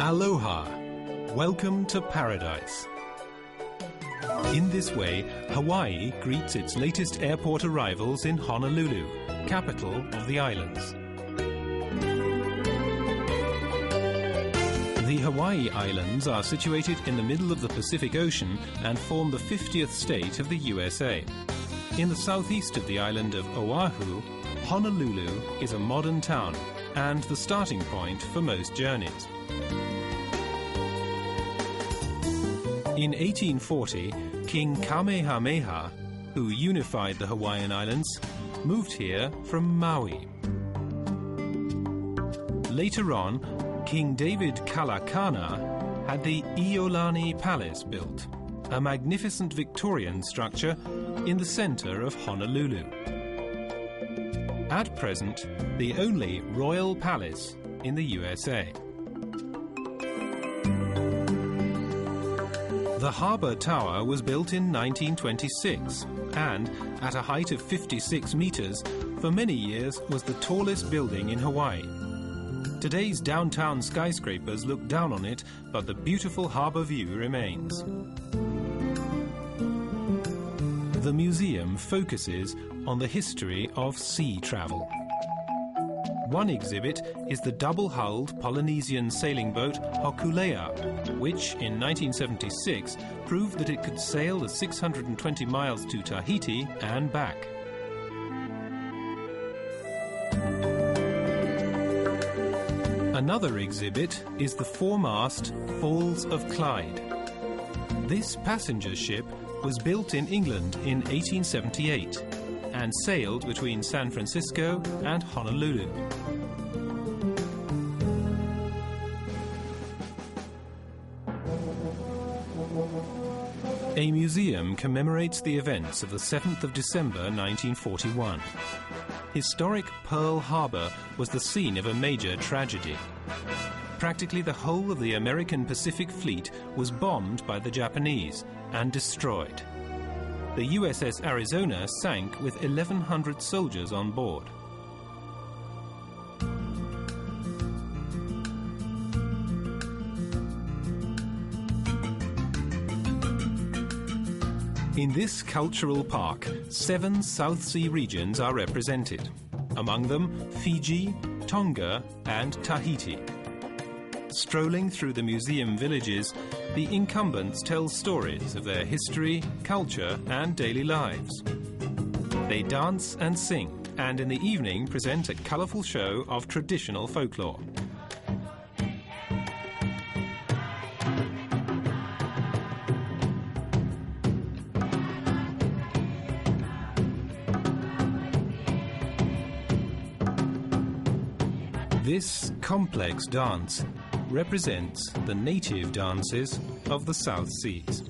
Aloha! Welcome to paradise. In this way, Hawaii greets its latest airport arrivals in Honolulu, capital of the islands. The Hawaii Islands are situated in the middle of the Pacific Ocean and form the 50th state of the USA. In the southeast of the island of Oahu, Honolulu is a modern town and the starting point for most journeys. In 1840, King Kamehameha, who unified the Hawaiian Islands, moved here from Maui. Later on, King David Kalakana had the Iolani Palace built, a magnificent Victorian structure in the center of Honolulu. At present, the only royal palace in the USA. The Harbour Tower was built in 1926 and, at a height of 56 meters, for many years was the tallest building in Hawaii. Today's downtown skyscrapers look down on it, but the beautiful harbour view remains. The museum focuses on the history of sea travel. One exhibit is the double-hulled Polynesian sailing boat Hokulea, which in 1976 proved that it could sail the 620 miles to Tahiti and back. Another exhibit is the four-mast Falls of Clyde. This passenger ship was built in England in 1878 and sailed between San Francisco and Honolulu. A museum commemorates the events of the 7th of December 1941. Historic Pearl Harbor was the scene of a major tragedy. Practically the whole of the American Pacific Fleet was bombed by the Japanese and destroyed. The USS Arizona sank with 1,100 soldiers on board. In this cultural park, 7 South Sea regions are represented. Among them, Fiji, Tonga, and Tahiti. Strolling through the museum villages, the incumbents tell stories of their history, culture, and daily lives. They dance and sing, and in the evening present a colourful show of traditional folklore. This complex dance represents the native dances of the South Seas.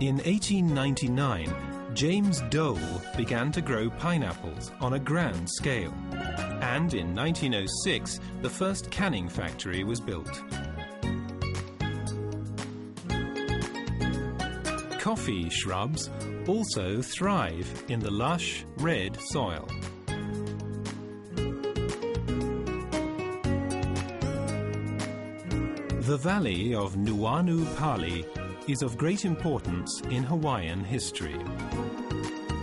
In 1899, James Dole began to grow pineapples on a grand scale, and in 1906 the first canning factory was built. Coffee shrubs also thrive in the lush red soil. The valley of Nuanu Pali is of great importance in Hawaiian history.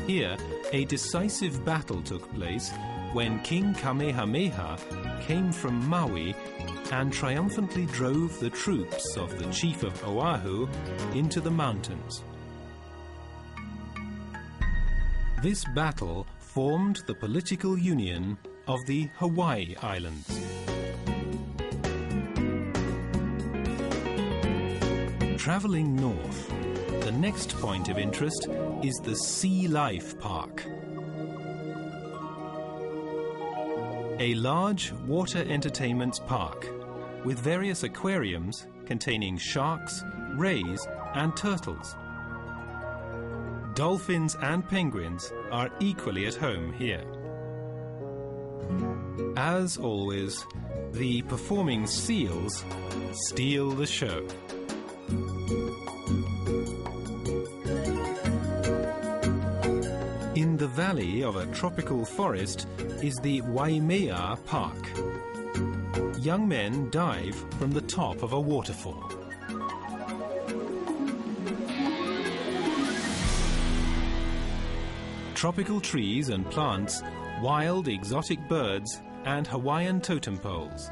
Here, a decisive battle took place when King Kamehameha came from Maui and triumphantly drove the troops of the chief of Oahu into the mountains. This battle formed the political union of the Hawaii Islands. Traveling north, the next point of interest is the Sea Life Park. A large water entertainments park with various aquariums containing sharks, rays, and turtles. Dolphins and penguins are equally at home here. As always, the performing seals steal the show. In the valley of a tropical forest is the Waimea Park. Young men dive from the top of a waterfall. Tropical trees and plants, wild exotic birds, and Hawaiian totem poles.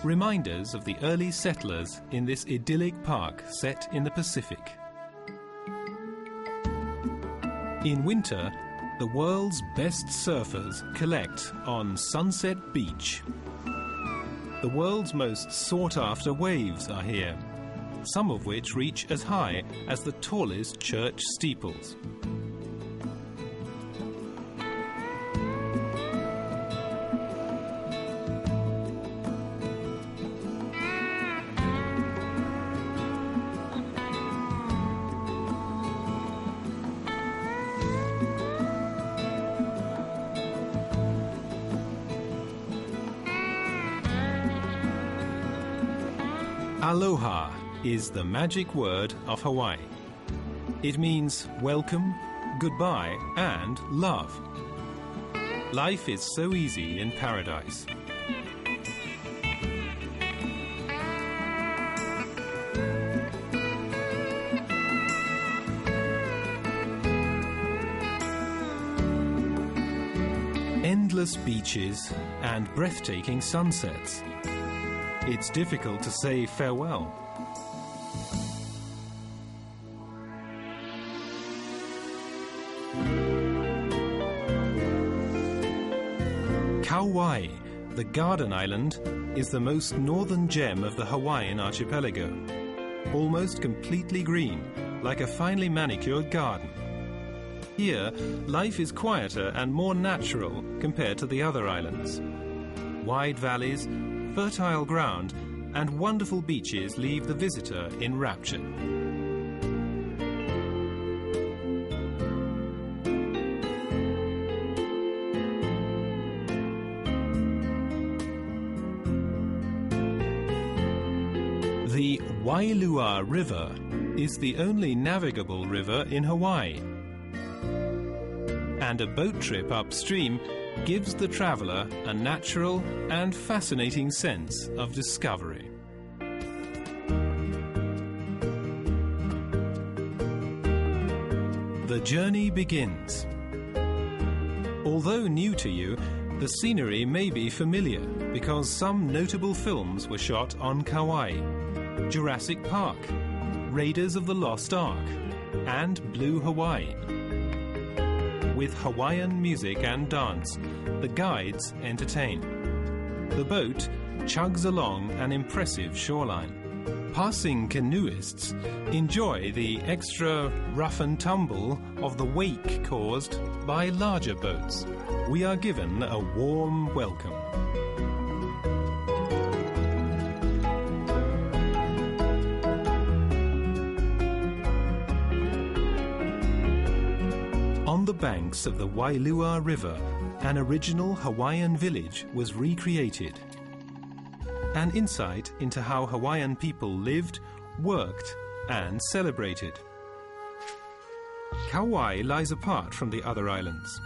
Reminders of the early settlers in this idyllic park set in the Pacific. In winter, the world's best surfers collect on Sunset Beach. The world's most sought-after waves are here, some of which reach as high as the tallest church steeples. Aloha is the magic word of Hawaii. It means welcome, goodbye, and love. Life is so easy in paradise. Endless beaches and breathtaking sunsets. It's difficult to say farewell. Kauai, the garden island, is the most northern gem of the Hawaiian archipelago. Almost completely green, like a finely manicured garden. Here, life is quieter and more natural compared to the other islands. Wide valleys, fertile ground, and wonderful beaches leave the visitor in rapture. The Wailua River is the only navigable river in Hawaii, and a boat trip upstream gives the traveller a natural and fascinating sense of discovery. The journey begins. Although new to you, the scenery may be familiar because some notable films were shot on Kauai: Jurassic Park, Raiders of the Lost Ark, and Blue Hawaii. With Hawaiian music and dance, the guides entertain. The boat chugs along an impressive shoreline. Passing canoeists enjoy the extra rough and tumble of the wake caused by larger boats. We are given a warm welcome. On the banks of the Wailua River, an original Hawaiian village was recreated. An insight into how Hawaiian people lived, worked, and celebrated. Kauai lies apart from the other islands.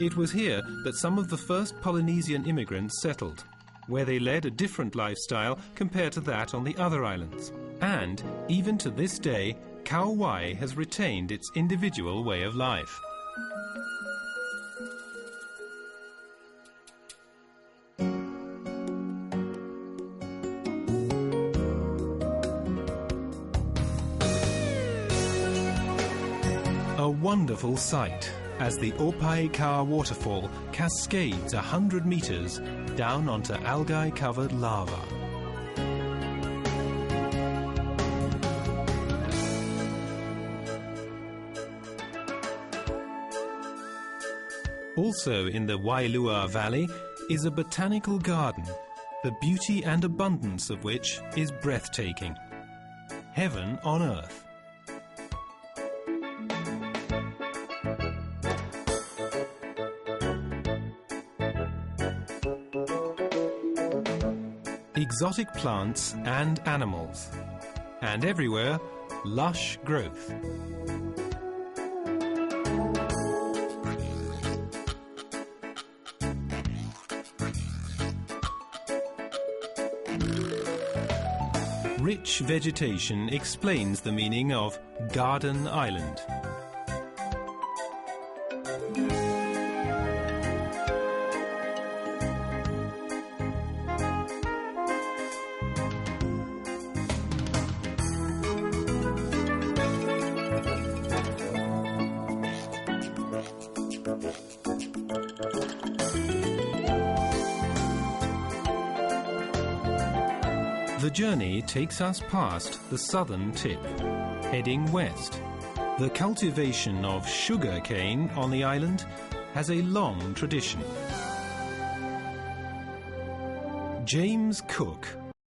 It was here that some of the first Polynesian immigrants settled, where they led a different lifestyle compared to that on the other islands. And, even to this day, Kauai has retained its individual way of life. A wonderful sight as the Opaeka waterfall cascades 100 meters down onto algae-covered lava. Also in the Wailua Valley is a botanical garden, the beauty and abundance of which is breathtaking. Heaven on earth. exotic plants and animals, and everywhere, lush growth. Rich vegetation explains the meaning of Garden Island. The journey takes us past the southern tip, heading west. The cultivation of sugar cane on the island has a long tradition. James Cook